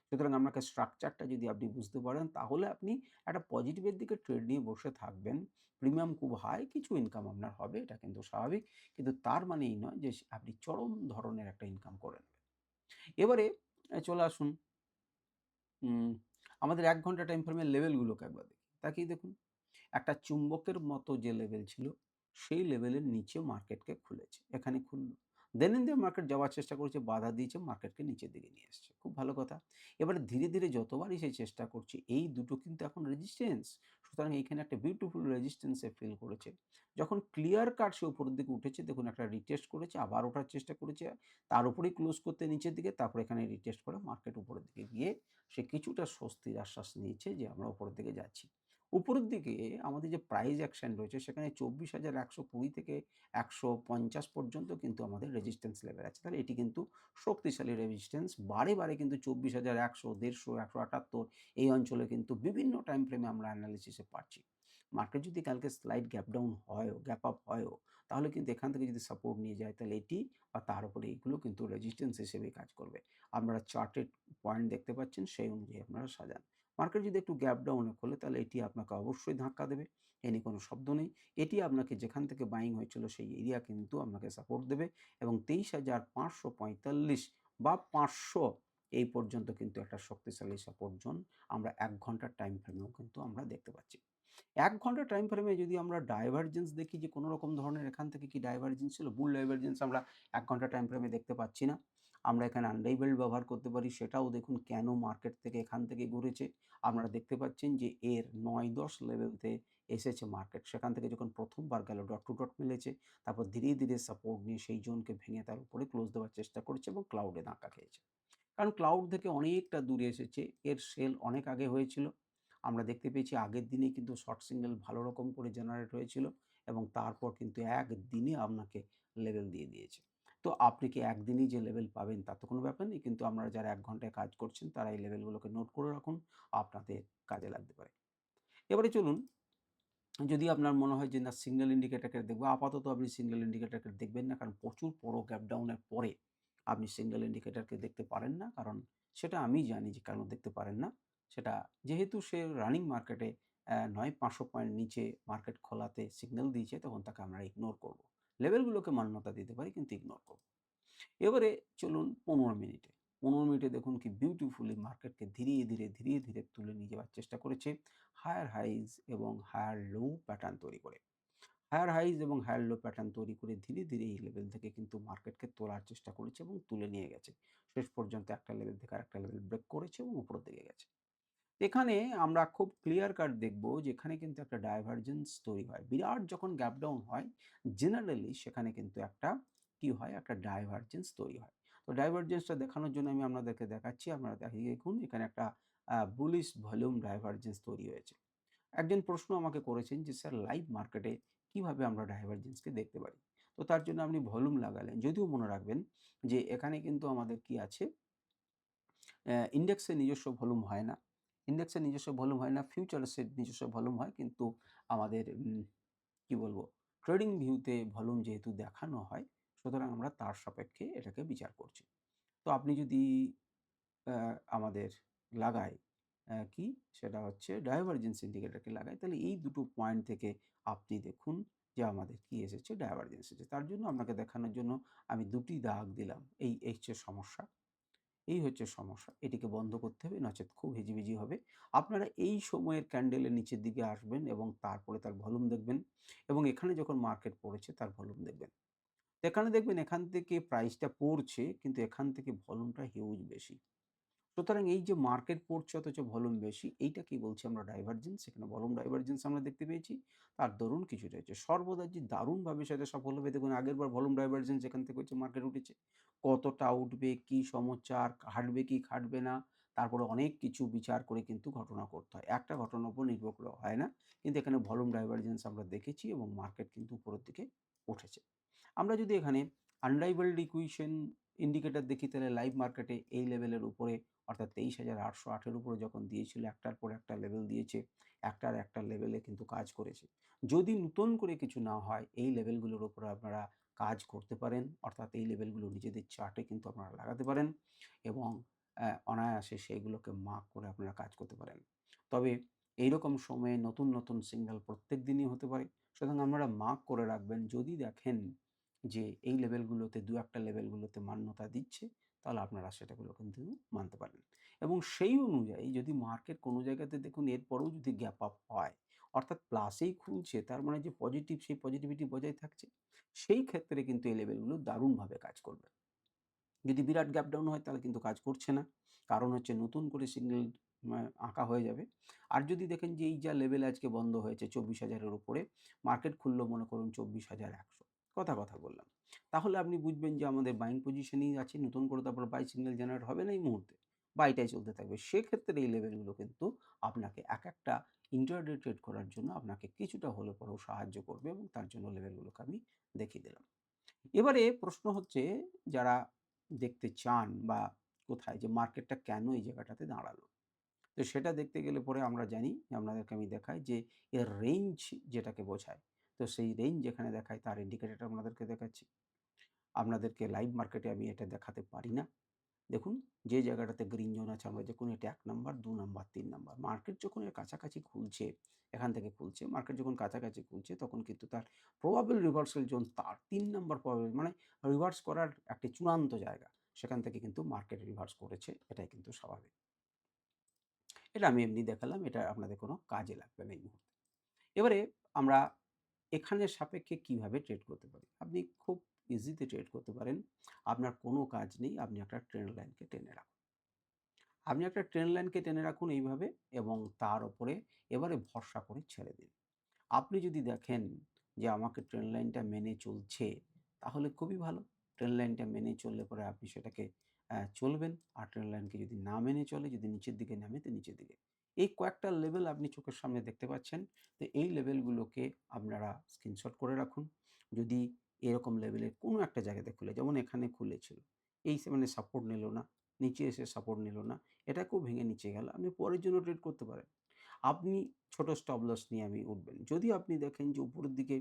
সুতরাং আপনাকে স্ট্রাকচারটা যদি আপনি বুঝতে পারেন, তাহলে আপনি একটা পজিটিভের দিকে ট্রেড নিয়ে বসে থাকবেন। প্রিমিয়াম খুব হাই, কিছু ইনকাম আপনার হবে, এটা কিন্তু স্বাভাবিক। কিন্তু তার মানে এই নয় যে আপনি চরম ধরনের একটা ইনকাম করে নেবেন। এবারে চলে আসুন উম আমাদের ১ ঘন্টা টাইম ফ্রেমের লেভেলগুলোকে একবার দেখি। তাকিয়ে দেখুন। একটা চুম্বকের মতো যে লেভেল ছিল, সেই লেভেলের নিচে মার্কেটকে খুলেছে। এখানে খুলল। দৈনন্দিন মার্কেট যাওয়ার চেষ্টা করেছে, বাধা দিয়েছে, মার্কেটকে নিচের দিকে নিয়ে এসছে। খুব ভালো কথা। এবারে ধীরে যতবারই সে চেষ্টা করছে, এই দুটো কিন্তু এখন রেজিস্ট্যান্স। সুতরাং এইখানে একটা বিউটিফুল রেজিস্ট্যান্স সে ফিল করেছে। যখন ক্লিয়ার কাট সে উপরের দিকে উঠেছে, দেখুন একটা রিটেস্ট করেছে, আবার ওঠার চেষ্টা করেছে। তার উপরেই ক্লোজ করতে নিচের দিকে, তারপর এখানে রিটেস্ট করে মার্কেট উপরের দিকে গিয়ে সে কিছুটা স্বস্তির আশ্বাস নিয়েছে যে আমরা উপরের দিকে যাচ্ছি। উপরের দিকে আমাদের যে প্রাইস অ্যাকশন রয়েছে, সেখানে ২৪,১২০ থেকে ১৫০ পর্যন্ত কিন্তু আমাদের রেজিস্ট্যান্স লেভেল আছে। তাহলে এটি কিন্তু শক্তিশালী রেজিস্ট্যান্স। বারে কিন্তু ২৪,১০০, ১৫০, ১৭৮ এই অঞ্চলে কিন্তু বিভিন্ন টাইম ফ্রেমে আমরা অ্যানালিসিসে পাচ্ছি। মার্কেট যদি কালকে স্লাইড গ্যাপ ডাউন হয়ও, গ্যাপ আপ হয়ও, তাহলে কিন্তু এখান থেকে যদি সাপোর্ট নিয়ে যায়, তাহলে এটি বা তার উপরে এইগুলো কিন্তু রেজিস্ট্যান্স হিসেবে কাজ করবে। আপনারা চার্টের পয়েন্ট দেখতে পাচ্ছেন, সেই অনুযায়ী আপনারা সাজান। মার্কেট যদি একটু গ্যাপ ডাউনে খোলে, তাহলে এটি আপনাকে অবশ্যই ধাক্কা দেবে। এ নিয়ে কোনো শব্দ নেই। এটি আপনাকে যেখান থেকে বাইং হয়েছিল সেই এরিয়া কিন্তু আপনাকে সাপোর্ট দেবে এবং ২৩,৫৪৫ বা ৫০০ এই পর্যন্ত কিন্তু একটা শক্তিশালী সাপোর্ট জোন আমরা ১ ঘন্টার টাইম ফ্রেমেও কিন্তু আমরা দেখতে পাচ্ছি। ১ ঘন্টার টাইম ফ্রেমে যদি আমরা ডাইভারজেন্স দেখি যে কোনো রকম ধরনের এখান থেকে কি ডাইভারজেন্স ছিল? বুল ডাইভারজেন্স আমরা ১ ঘন্টা টাইম ফ্রেমে দেখতে পাচ্ছি না। আমরা এখানে আনডাই বেল্ট ব্যবহার করতে পারি। সেটাও দেখুন কেন মার্কেট থেকে এখান থেকে ঘুরেছে। আপনারা দেখতে পাচ্ছেন যে এর ৯-১০ লেভেলতে এসেছে মার্কেট। সেখান থেকে যখন ১ম বার গেল ডট টু ডট মিলেছে। তারপর ধীরে, ধীরে সাপোর্ট নিয়ে সেই জোনকে ভেঙে তার উপরে ক্লোজ দেওয়ার চেষ্টা করেছে এবং ক্লাউডে ধাক্কা খেয়েছে। কারণ ক্লাউড থেকে অনেকটা দূরে এসেছে। এর সেল অনেক আগে হয়েছিল। আমরা দেখতে পেয়েছি আগের দিনেই কিন্তু শর্ট সিগন্যাল ভালো রকম করে জেনারেট হয়েছিল এবং তারপর কিন্তু একদিনে আপনাকে লেভেল দিয়ে দিয়েছে। তো আপনি কি একদিনেই যে লেভেল পাবেন তার তো কোনো ব্যাপার নেই। কিন্তু আপনারা যারা ১ ঘন্টায় কাজ করছেন তারা এই লেভেলগুলোকে নোট করে রাখুন। আপনাদের কাজে লাগতে পারে। এবারে চলুন, যদি আপনার মনে হয় যে না সিগন্যাল ইন্ডিকেটরকে দেখবো, আপাতত আপনি সিগন্যাল ইন্ডিকেটরকে দেখবেন না। কারণ প্রচুর বড় গ্যাপ ডাউনের পরে আপনি সিগন্যাল ইন্ডিকেটরকে দেখতে পারেন না। কারণ সেটা আমি জানি যে কেন দেখতে পারেন না। সেটা যেহেতু সে রানিং মার্কেটে নয় ৫০০ পয়েন্ট নিচে মার্কেট খোলাতে সিগন্যাল দিয়েছে তখন তাকে আমরা ইগনোর করব। লেভেলগুলোকে মান্যতা দিতে পারি কিন্তু ইগনোর করব। এবারে চলুন ১৫ মিনিটে। ১৫ মিনিটে দেখুন কি বিউটিফুলি মার্কেটকে ধীরে, ধীরে, ধীরে, ধীরে তুলে নিয়ে যাওয়ার চেষ্টা করেছে হায়ার হাইজ এবং হায়ার লো প্যাটার্ন তৈরি করে। হায়ার হাইজ এবং হায়ার লো প্যাটার্ন তৈরি করে ধীরে, ধীরে এই লেভেল থেকে কিন্তু মার্কেটকে তোলার চেষ্টা করেছে এবং তুলে নিয়ে গেছে। শেষ পর্যন্ত একটা লেভেল থেকে আরেকটা লেভেল ব্রেক করেছে এবং উপরের দিকে গেছে। এখানে আমরা খুব ক্লিয়ার কাট দেখব যে এখানে কিন্তু একটা ডাইভারজেন্স তৈরি হয়। বিরাট যখন গ্যাপ ডাউন হয় জেনারেলি সেখানে কিন্তু একটা কি হয়? একটা ডাইভারজেন্স তৈরি হয়। তো ডাইভারজেন্সটা দেখানোর জন্য আমি আপনাদেরকে দেখাচ্ছি। আপনারা দেখুন এখানে একটা বুলিশ ভলিউম ডাইভারজেন্স তৈরি হয়েছে। একজন প্রশ্ন আমাকে করেছেন যে স্যার লাইভ মার্কেটে কিভাবে আমরা ডাইভারজেন্সকে দেখতে পারি? তো তার জন্য আপনি ভলিউম লাগালেন। যদিও মনে রাখবেন যে এখানে কিন্তু আমাদের কি আছে ইন্ডেক্সের নিজস্ব ভলিউম হয় না। ইন্ডেক্সের নিজস্ব ভলিউম হয় না, ফিউচারসের নিজস্ব ভলিউম হয়। কিন্তু আমাদের কি বলবো? ট্রেডিং ভিউতে ভলিউম যেহেতু দেখানো হয়, সুতরাং আমরা তার সাপেক্ষে এটাকে বিচার করছি। তো আপনি যদি আমাদের লাগাই কি? সেটা হচ্ছে ডাইভারজেন্স ইন্ডিকেটরকে লাগাই, তাহলে এই দুটো পয়েন্ট থেকে আপনি দেখুন যে আমাদের কি এসেছে? ডাইভারজেন্স এসেছে। তার জন্য আপনাকে দেখানোর জন্য আমি ২ টি দাগ দিলাম। এই হচ্ছে সমস্যা। এই হচ্ছে সমস্যা। এটিকে বন্ধ করতে হবে নচেৎ খুব হিজিবিজি হবে। আপনারা এই সময়ের ক্যান্ডেলের নিচের দিকে আসবেন এবং তারপরে তার ভলিউম দেখবেন এবং এখানে যখন মার্কেট পড়েছে তার ভলিউম দেখবেন। এখানে দেখবেন এখান থেকে প্রাইসটা পড়ছে কিন্তু এখান থেকে ভলিউমটা হিউজ বেশি। সুতরাং এই যে মার্কেট পড়ছে অথচ ভলিউম বেশি, এইটা কি বলছি আমরা ডাইভারজেন্স। এখানে ভলিউম ডাইভারজেন্স আমরা দেখতে পেয়েছি। তার দরুন কিছুটা হচ্ছে। সর্বদা যে দারুণভাবে সেটা সফল হবে দেখুন আগেরবার ভলিউম ডাইভারজেন্স এখান থেকে হচ্ছে মার্কেট উঠেছে। কতটা উঠবে, কি সমস্যা, আর খাটবে কি খাটবে না, তারপরে অনেক কিছু বিচার করে কিন্তু ঘটনা করতে হয়। একটা ঘটনার উপর নির্ভর করে হয় না। কিন্তু এখানে ভলিউম ডাইভারজেন্স আমরা দেখেছি এবং মার্কেট কিন্তু উপরের দিকে উঠেছে। আমরা যদি এখানে আনরাইভালড ইকুয়েশন ইন্ডিকেটর দেখি তাহলে লাইভ মার্কেটে এই লেভেলের উপরে অর্থাৎ ২৩,৮০৮ এর উপরে যখন দিয়েছিল একটার পর একটা লেভেল দিয়েছে, একটার একটা লেভেলে কিন্তু কাজ করেছে। যদি নতুন করে কিছু না হয় এই লেভেলগুলোর উপরে আপনারা কাজ করতে পারেন, অর্থাৎ এই লেভেলগুলো নিজেদের চার্টে কিন্তু আপনারা লাগাতে পারেন এবং অনায়াসে সেইগুলোকে মার্ক করে আপনারা কাজ করতে পারেন। তবে এইরকম সময়ে নতুন, নতুন সিগন্যাল প্রত্যেক দিনই হতে পারে। সুতরাং আপনারা মার্ক করে রাখবেন। যদি দেখেন যে এই লেভেলগুলোতে ২-১ টা লেভেলগুলোতে মান্যতা দিচ্ছে, তাহলে আপনারা সেটাগুলো কিন্তু মানতে পারেন। এবং সেই অনুযায়ী যদি মার্কেট কোনো জায়গাতে দেখুন এরপরেও যদি গ্যাপ আপ হয়, অর্থাৎ প্লাসেই খুলছে তার মানে যে পজিটিভ সেই পজিটিভিটি বজায় থাকছে, সেই ক্ষেত্রে কিন্তু এই লেভেলগুলো দারুণভাবে কাজ করবে। যদি বিরাট গ্যাপ ডাউন হয় তাহলে কিন্তু কাজ করছে না। কারণ হচ্ছে নতুন করে সিগন্যাল আঁকা হয়ে যাবে। আর যদি দেখেন যে এই যা লেভেল আজকে বন্ধ হয়েছে ২৪,০০০ এর উপরে, মার্কেট খুলল মনে করুন ২৪,১০০, কথা বললাম। তাহলে আপনি বুঝবেন যে আমাদের বাইং পজিশনেই আছে, নতুন করে তারপর বাই সিগন্যাল জেনারেট হবে না এই মুহূর্তে। বাইটাই চলতে থাকবে। সেক্ষেত্রে এই লেভেলগুলো কিন্তু আপনাকে একেকটা ইন্ট্রাডে ট্রেড করার জন্য আপনাকে কিছুটা হলেও পরেও সাহায্য করবে এবং তার জন্য লেভেলগুলোকে আমি দেখিয়ে দিলাম। এবারে প্রশ্ন হচ্ছে যারা দেখতে চান বা কোথায় যে মার্কেটটা কেন এই জায়গাটাতে দাঁড়ালো? তো সেটা দেখতে গেলে পরে আমরা জানি যে আপনাদেরকে আমি দেখাই যে এর রেঞ্জ যেটাকে বোঝায়। তো সেই রেঞ্জ যেখানে দেখায় তার ইন্ডিকেটরটা আপনাদেরকে দেখাচ্ছি। আপনাদেরকে লাইভ মার্কেটে আমি এটা দেখাতে পারি না। দেখুন যে জায়গাটাতে গ্রিন জোন আছে আমরা দেখুন এটা ১ নাম্বার, ২ নাম্বার, ৩ নাম্বার। মার্কেট যখন এর কাছাকাছি খুলছে, এখান থেকে খুলছে, মার্কেট যখন কাছাকাছি খুলছে তখন কিন্তু তার প্রবাবল রিভার্সাল জোন তার ৩ নাম্বার প্রবাবল মানে রিভার্স করার একটি চূড়ান্ত জায়গা। সেখান থেকে কিন্তু মার্কেট রিভার্স করেছে, এটাই কিন্তু স্বাভাবিক। এটা আমি এমনি দেখালাম, এটা আপনাদের কোনো কাজে লাগবে না এই মুহূর্তে। এবারে আমরা এখানের সাপেক্ষে কিভাবে ট্রেড করতে পারি? আপনি খুব ইজিতে ট্রেড করতে পারেন। আপনার কোনো কাজ নেই, আপনি একটা ট্রেন্ড লাইনকে টেনে রাখুন। আপনি একটা ট্রেন্ড লাইনকে টেনে রাখুন এইভাবে এবং তার উপরে এবারে ভরসা করে ছেড়ে দিন। আপনি যদি দেখেন যে আমাকে ট্রেন্ড লাইনটা মেনে চলছে, তাহলে খুবই ভালো। ট্রেন্ড লাইনটা মেনে চললে পরে আপনি সেটাকে চলবেন। আর ট্রেন্ড লাইনকে যদি না মেনে চলে, যদি নিচের দিকে নামে তো নিচের দিকে। এই কয়েকটা লেভেল আপনি চোখের সামনে দেখতে পাচ্ছেন। তো এই লেভেলগুলোকে আপনারা স্ক্রিনশট করে রাখুন। যদি এরকম লেভেলের কোনো একটা জায়গাতে খুলে, যেমন এখানে খুলেছিল। মানে সাপোর্ট নিল না, নিচে এসে সাপোর্ট নিল না, এটাকেও ভেঙে নিচে গেল। আপনি পরের জন্য ট্রেড করতে পারেন। আপনি ছোট স্টপ লস নিয়ে উঠবেন। যদি আপনি দেখেন যে উপরের দিকে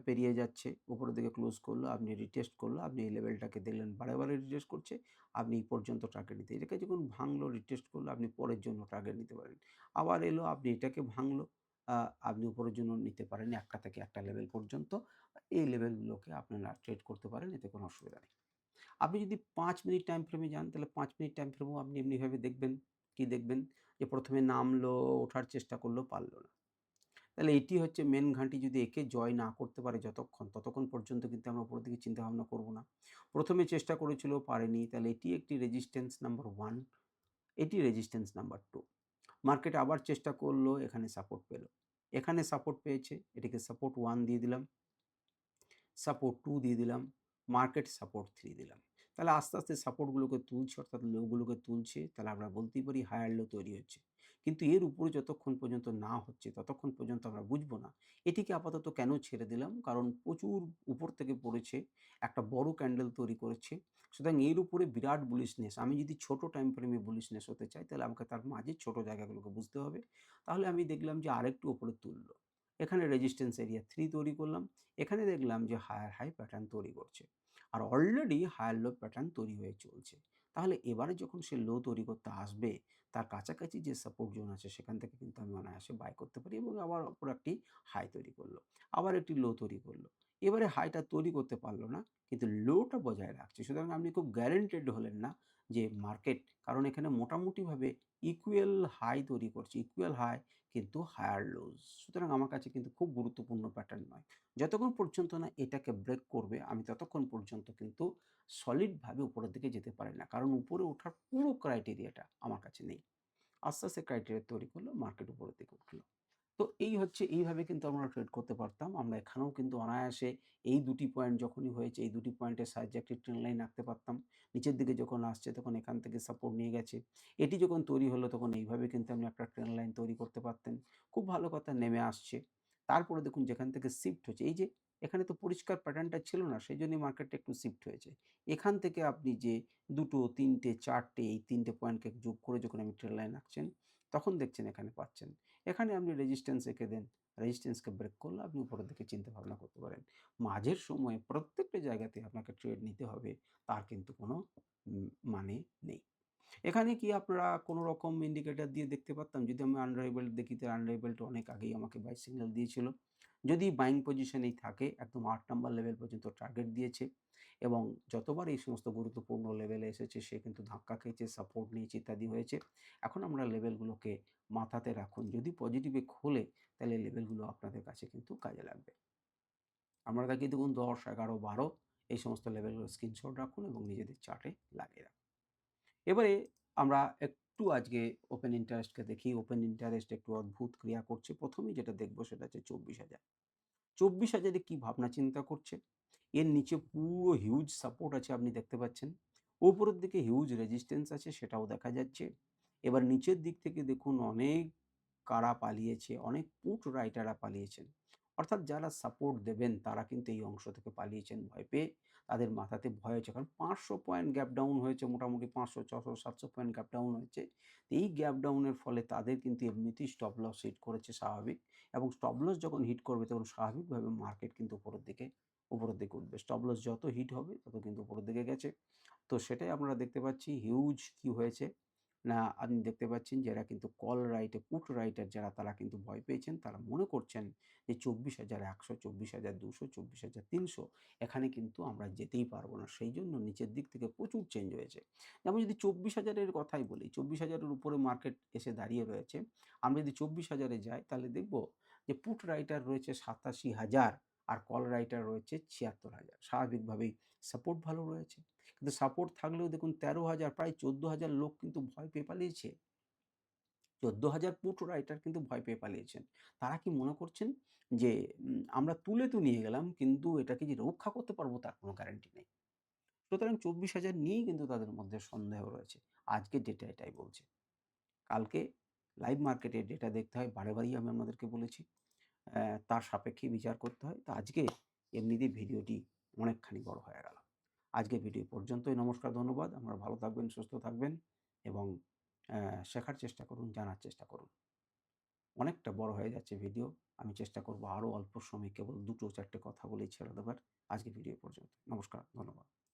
পেরিয়ে যাচ্ছে, উপরের দিকে ক্লোজ করলো, আপনি রিটেস্ট করলো, আপনি এই লেভেলটাকে দেখলেন বারে, বারে রিটেস্ট করছে, আপনি এই পর্যন্ত টার্গেট নিতে, এটাকে যখন ভাঙলো, রিটেস্ট করলো, আপনি পরের জন্য টার্গেট নিতে পারেন। আবার এলো, আপনি এটাকে ভাঙলো, আ আপনি উপরের জন্য নিতে পারেন একটা থেকে একটা লেভেল পর্যন্ত। এই লেভেলগুলোকে আপনারা ট্রেড করতে পারেন, এতে কোনো অসুবিধা নেই। আপনি যদি ৫ মিনিট টাইম ফ্রেমে যান, তাহলে ৫ মিনিট টাইম ফ্রেমেও আপনি এমনিভাবে দেখবেন, কি দেখবেন? যে ১ম এ নামলো, ওঠার চেষ্টা করলো, পারল না। তাহলে এটি হচ্ছে মেইন ঘাঁটি। যদি একে জয় না করতে পারে যতক্ষণ, ততক্ষণ পর্যন্ত কিন্তু আমরা উপরের দিকে চিন্তাভাবনা করব না। ১ম এ চেষ্টা করেছিল, পারেনি। তাহলে এটি একটি রেজিস্ট্যান্স নাম্বার 1, এটি রেজিস্ট্যান্স নাম্বার 2। মার্কেট আবার চেষ্টা করলো, এখানে সাপোর্ট পেল। এখানে সাপোর্ট পেয়েছে, এটিকে সাপোর্ট 1 দিয়ে দিলাম। সাপোর্ট 2 দিয়ে দিলাম, মার্কেট সাপোর্ট 3 দিলাম। তাহলে আস্তে, আস্তে সাপোর্টগুলোকে তুলছে, অর্থাৎ লোগুলোকে তুলছে। তাহলে আমরা বলতেই পারি হায়ার লো তৈরি হচ্ছে। কিন্তু এর উপরে যতক্ষণ পর্যন্ত না হচ্ছে, ততক্ষণ পর্যন্ত আমরা বুঝব না। এটিকে আপাতত কেন ছেড়ে দিলাম? কারণ প্রচুর উপর থেকে পড়েছে, একটা বড় ক্যান্ডেল তৈরি করেছে। সুতরাং এর উপরে বিরাট বুলিশনেস। আমি যদি ছোট টাইম ফ্রেমে বুলিশনেস হতে চাই, তাহলে আমাকে তার মাঝে ছোট জায়গাগুলোকে বুঝতে হবে। তাহলে আমি দেখলাম যে আরেকটু উপরে তুলল। এখানে রেজিস্ট্যান্স এরিয়া 3 তৈরি করলাম। এখানে দেখলাম যে হায়ার হাই প্যাটার্ন তৈরি করছে। আর অলরেডি হায়ার লো প্যাটার্ন তৈরি হয়ে চলছে। তাহলে এবারে যখন সে লো তৈরি করতে আসবে, তার কাছাকাছি যে সাপোর্ট জোন আছে সেখান থেকে কিন্তু আমি অনায়াসে বাই করতে পারি এবং আবার অপর একটি হাই তৈরি করলো। আবার একটি লো তৈরি করলো। এবারে হাইটা তৈরি করতে পারল না, কিন্তু লোটা বজায় রাখছে। সুতরাং আপনি খুব গ্যারান্টেড হলেন না যে মার্কেট, কারণ এখানে মোটামুটিভাবে ইকুয়াল হাই তৈরি করছে। ইকুয়াল হাই কিন্তু হায়ার লোজ। সুতরাং আমার কাছে কিন্তু খুব গুরুত্বপূর্ণ প্যাটার্ন নয়। যতক্ষণ পর্যন্ত না এটাকে ব্রেক করবে, আমি ততক্ষণ পর্যন্ত কিন্তু সলিডভাবে উপরের দিকে যেতে পারি না। কারণ উপরে ওঠার পুরো ক্রাইটেরিয়াটা আমার কাছে নেই। আস্তে, আস্তে ক্রাইটেরিয়া তৈরি করলো, মার্কেট উপরের দিকে উঠলো। তো এই হচ্ছে, এইভাবে কিন্তু আমরা ট্রেড করতে পারতাম। আমরা এখানেও কিন্তু অনায়াসে এই ২ টি পয়েন্ট যখনই হয়েছে, এই ২ টি পয়েন্টের সাহায্যে একটি ট্রেন্ড লাইন আঁকতে পারতাম। নিচের দিকে যখন আসছে তখন এখান থেকে সাপোর্ট নিয়ে গেছে। এটি যখন তৈরি হলো তখন এইভাবে কিন্তু আপনি একটা ট্রেন্ড লাইন তৈরি করতে পারতেন। খুব ভালো কথা, নেমে আসছে। তারপরে দেখুন যেখান থেকে শিফট হচ্ছে, এই যে এখানে তো পরিষ্কার প্যাটার্নটা ছিল না, সেইজন্যই মার্কেটটা একটু শিফট হয়েছে। এখান থেকে আপনি যে ২ টো, ৩ টে, ৪ টে, এই ৩ টে পয়েন্টকে যোগ করে যখন আপনি ট্রেন্ড লাইন আঁকছেন, তখন দেখছেন এখানে পাচ্ছেন। এখানে আপনি রেজিস্ট্যান্স এঁকে দেন। রেজিস্ট্যান্সকে ব্রেক করলে আপনি উপরের দিকে চিন্তা ভাবনা করতে পারেন। মাঝের সময়ে প্রত্যেকটা জায়গাতে আপনাকে ট্রেড নিতে হবে, তার কিন্তু কোনো মানে নেই। এখানে কি আপনারা কোনো রকম ইন্ডিকেটর দিয়ে দেখতে পারতাম? যদি আমি আনরাইভেলড দেখি, তো আনরাইভেলড অনেক আগেই আমাকে বাই সিগন্যাল দিয়েছিল। যদি বাইং পজিশনেই থাকে, একদম ৮ নাম্বার লেভেল পর্যন্ত টার্গেট দিয়েছে এবং যতবার এই সমস্ত গুরুত্বপূর্ণ লেভেলে এসেছে সে কিন্তু ধাক্কা খেয়েছে, সাপোর্ট নিয়েছে, ইত্যাদি হয়েছে। এখন আমরা লেভেলগুলোকে মাথাতে রাখুন। যদি পজিটিভে খোলে, তাহলে লেভেলগুলো আপনাদের কাছে কিন্তু কাজে লাগবে। আমরা দেখি দেখুন ১০, ১১, ১২ এই সমস্ত লেভেলগুলো স্ক্রিনশট রাখুন এবং নিজেদের চার্টে লাগিয়ে রাখুন। এবারে আমরা একটু আজকে ওপেন ইন্টারেস্টকে দেখি। ওপেন ইন্টারেস্ট একটু অদ্ভুত ক্রিয়া করছে। ১ম এই যেটা দেখব সেটা হচ্ছে ২৪,০০০। ২৪,০০০ এ কি ভাবনা চিন্তা করছে? এর নিচে পুরো হিউজ সাপোর্ট আছে, আপনি দেখতে পাচ্ছেন। উপরের দিকে হিউজ রেজিস্ট্যান্স আছে, সেটাও দেখা যাচ্ছে। এবার নিচের দিক থেকে দেখুন অনেক কারা পালিয়েছে, অনেক পুট রাইটাররা পালিয়েছেন। অর্থাৎ যারা সাপোর্ট দেবেন তারা কিন্তু এই অংশ থেকে পালিয়েছেন ভয় পেয়ে। তাদের মাথাতে ভয় হয়েছে। কারণ ৫০০ পয়েন্ট গ্যাপ ডাউন হয়েছে, মোটামুটি ৫০০, ৬০০, ৭০০ পয়েন্ট গ্যাপ ডাউন হয়েছে। এই গ্যাপ ডাউনের ফলে তাদের কিন্তু এমনিতেই স্টপ লস হিট করেছে, স্বাভাবিক। এবং স্টপ লস যখন হিট করবে তখন স্বাভাবিকভাবে মার্কেট কিন্তু উপরের দিকে উঠবে। স্টপ লস যত হিট হবে তত কিন্তু উপরের দিকে গেছে। তো সেটাই আপনারা দেখতে পাচ্ছি, হিউজ কি হয়েছে, না আপনি দেখতে পাচ্ছেন যে এরা কিন্তু কল রাইটে পুট রাইটার যারা তারা কিন্তু ভয় পেয়েছেন। তারা মনে করছেন যে ২৪,১০০, ২৪,২০০, ২৪,৩০০ এখানে কিন্তু আমরা যেতেই পারব না। সেইজন্য নিচের দিক থেকে প্রচুর চেঞ্জ হয়েছে। যেমন যদি ২৪,০০০ এর কথাই বলি, ২৪,০০০ এর উপরে মার্কেট এসে দাঁড়িয়ে রয়েছে। আমরা যদি ২৪,০০০ এ যাই তাহলে দেখব যে পুট রাইটার রয়েছে ৮৭,০০০ আর কল রাইটার রয়েছে ৭৬,০০০। স্বাভাবিকভাবেই সাপোর্ট ভালো রয়েছে। কিন্তু সাপোর্ট থাকলেও দেখুন ১৩,০০০ প্রায় ১৪,০০০ লোক কিন্তু ভয় পেয়ে পালিয়েছে। ১৪,০০০ পুট রাইটার কিন্তু ভয় পেয়ে পালিয়েছেন। তারা কি মনে করছেন যে আমরা তুলে তো নিয়ে গেলাম কিন্তু এটাকে যে রক্ষা করতে পারবো তার কোনো গ্যারান্টি নেই। সুতরাং ২৪,০০০ নিয়েই কিন্তু তাদের মধ্যে সন্দেহ রয়েছে। আজকের ডেটা এটাই বলছে। কালকে লাইভ মার্কেটের ডেটা দেখতে হয়। বারে, বারেই আমি আপনাদেরকে বলেছি। তার সাপেক্ষেই বিচার করতে হয়। তো আজকে এমনিতেই ভিডিওটি অনেকখানি বড় হয়ে গেল। আজকের ভিডিও এই পর্যন্তই। নমস্কার, ধন্যবাদ। আপনারা ভালো থাকবেন, সুস্থ থাকবেন এবং শেখার চেষ্টা করুন, জানার চেষ্টা করুন। অনেকটা বড় হয়ে যাচ্ছে ভিডিও। আমি চেষ্টা করব আরও অল্প সময়ে কেবল ২ টো ৪ টে কথা বলেই ছেড়ে দেবার। আজকের ভিডিও এই পর্যন্ত। নমস্কার, ধন্যবাদ।